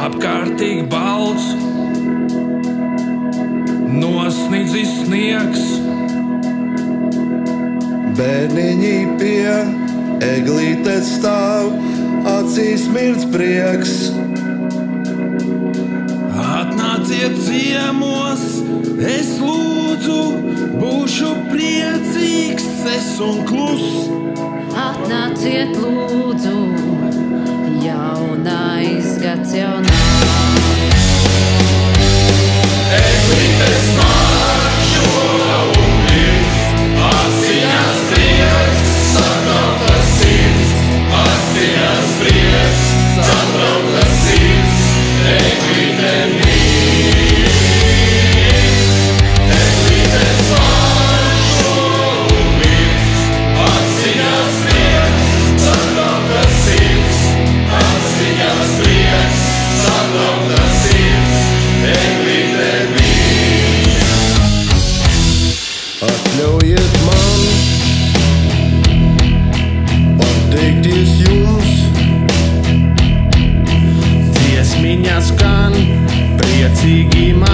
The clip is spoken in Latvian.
apkārtīgi balts, nosnidzis sniegs. Bērniņi pie eglītes stāv, acīs mirdz prieks. Atnāciet ciemos, es lūdzu, būšu priecīgs, es un klus. Atnāciet lūdzu, jaunais gads jau nāk. Eglītes maršo un mirds, asiņās prieks, satrauktas sirds, asiņās prieks, satrauktas sirds, eglīte mirds. Eglītes maršo un mirds, asiņās prieks, satrauktas sirds, asiņās prieks, satrauktas sirds, eglīte mirds. Atļaujiet man pateikties jums. Dziesmiņa skan, priecīgi man.